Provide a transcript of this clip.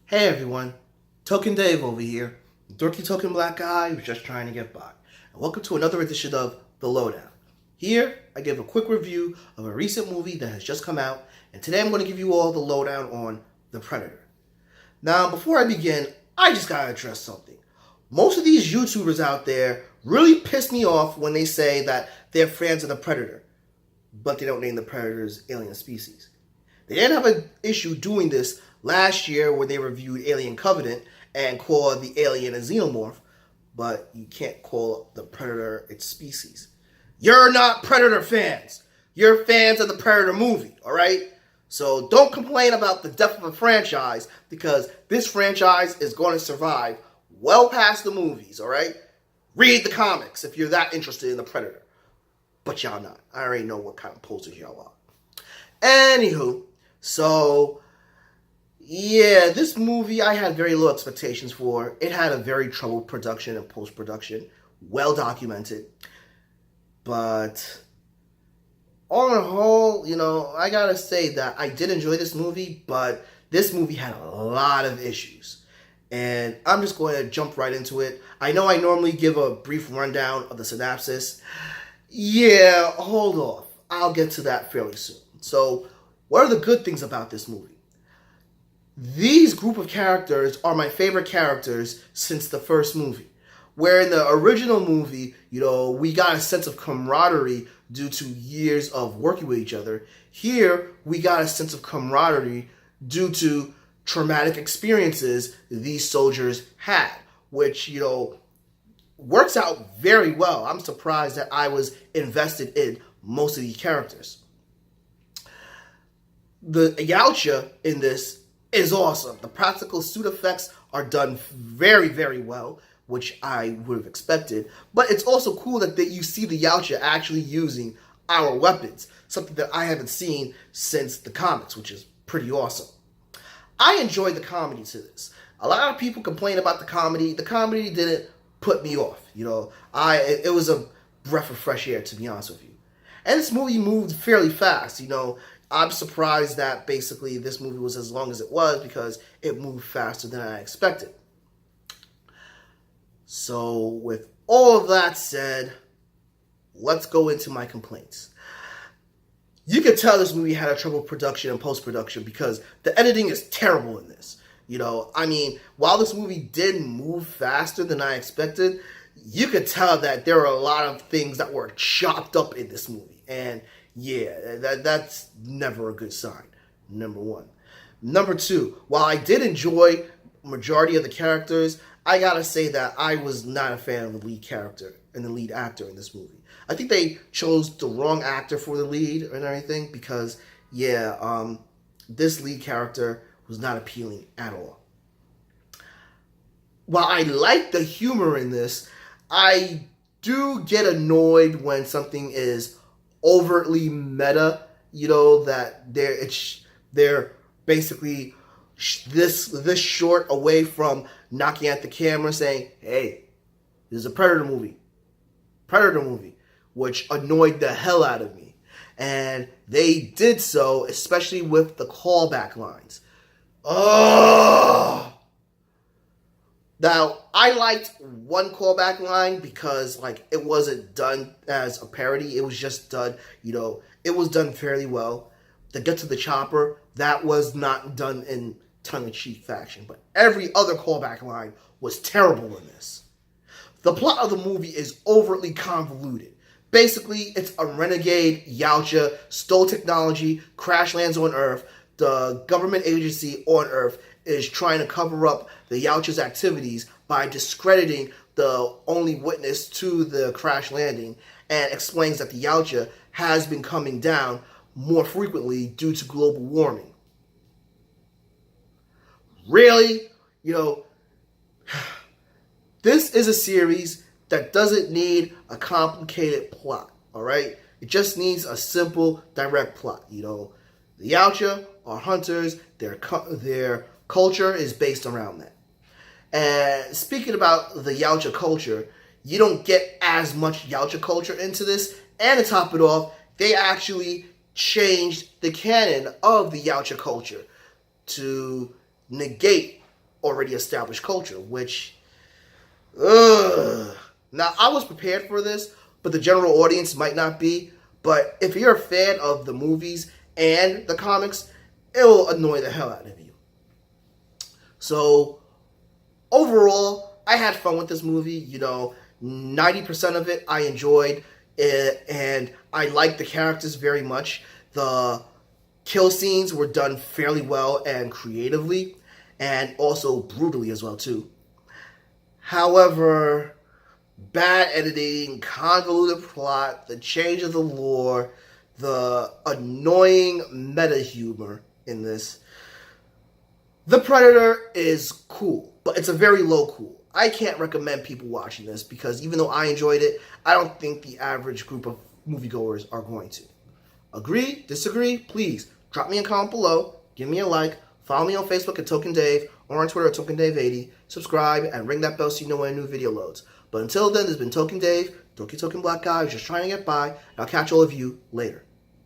Hey everyone, Token Dave over here, the dorky token black guy who's just trying to get by. And welcome to another edition of The Lowdown. Here, I give a quick review of a recent movie that has just come out, and today I'm going to give you all the lowdown on The Predator. Now, before I begin, I just gotta address something. Most of these YouTubers out there really piss me off when they say that they're fans of The Predator, but they don't name the Predator's alien species. They didn't have an issue doing this last year where they reviewed Alien Covenant and called the alien a xenomorph, but you can't call the Predator its species. You're not Predator fans. You're fans of the Predator movie, alright? So don't complain about the death of a franchise because this franchise is going to survive well past the movies, alright? Read the comics if you're that interested in the Predator. But y'all not. I already know what kind of posers y'all are. Anywho, so yeah, this movie I had very low expectations for. It had a very troubled production and post-production, well documented. But on the whole, I gotta say that I did enjoy this movie, but this movie had a lot of issues. And I'm just going to jump right into it. I know I normally give a brief rundown of the synopsis. Yeah, hold off. I'll get to that fairly soon. So, what are the good things about this movie? These group of characters are my favorite characters since the first movie. Where in the original movie, we got a sense of camaraderie due to years of working with each other. Here, we got a sense of camaraderie due to traumatic experiences these soldiers had, which, works out very well. I'm surprised that I was invested in most of these characters. The Yautja in this is awesome. The practical suit effects are done very, very well, which I would have expected. But it's also cool that you see the Yautja actually using our weapons, something that I haven't seen since the comics, which is pretty awesome. I enjoyed the comedy to this. A lot of people complain about the comedy. The comedy didn't put me off. It was a breath of fresh air, to be honest with you. And this movie moved fairly fast. I'm surprised that basically this movie was as long as it was because it moved faster than I expected. So with all of that said, let's go into my complaints. You can tell this movie had a trouble production and post-production because the editing is terrible in this. While this movie did move faster than I expected, you could tell that there were a lot of things that were chopped up in this movie. And yeah, that's never a good sign, number one. Number two, while I did enjoy majority of the characters, I gotta say that I was not a fan of the lead character and the lead actor in this movie. I think they chose the wrong actor for the lead and everything because, this lead character was not appealing at all. While I like the humor in this, I do get annoyed when something is overtly meta, that they're basically this short away from knocking at the camera saying, hey, this is a Predator movie, which annoyed the hell out of me. And they did so, especially with the callback lines. Oh! Now, I liked one callback line because, it wasn't done as a parody. It was just done, it was done fairly well. The Get to the Chopper, that was not done in tongue-in-cheek fashion. But every other callback line was terrible in this. The plot of the movie is overtly convoluted. Basically, it's a renegade Yautja, stole technology, crash lands on Earth. The government agency on Earth is trying to cover up the Yautja's activities by discrediting the only witness to the crash landing and explains that the Yautja has been coming down more frequently due to global warming. Really? This is a series that doesn't need a complicated plot, alright? It just needs a simple, direct plot. The Yautja are hunters, their culture is based around that. And speaking about the Yautja culture, you don't get as much Yautja culture into this. And to top it off, they actually changed the canon of the Yautja culture to negate already established culture, which, ugh. Now, I was prepared for this, but the general audience might not be. But if you're a fan of the movies and the comics, it will annoy the hell out of you. So, overall, I had fun with this movie. 90% of it I enjoyed, and I liked the characters very much. The kill scenes were done fairly well and creatively, and also brutally as well, too. However, bad editing, convoluted plot, the change of the lore, the annoying meta humor in this. The Predator is cool, but it's a very low cool. I can't recommend people watching this because even though I enjoyed it, I don't think the average group of moviegoers are going to. Agree? Disagree? Please drop me a comment below, give me a like, follow me on Facebook at Token Dave, or on Twitter at TokenDave80, subscribe, and ring that bell so you know when a new video loads. But until then, this has been Token Dave, Token Black Guy, who's just trying to get by, and I'll catch all of you later.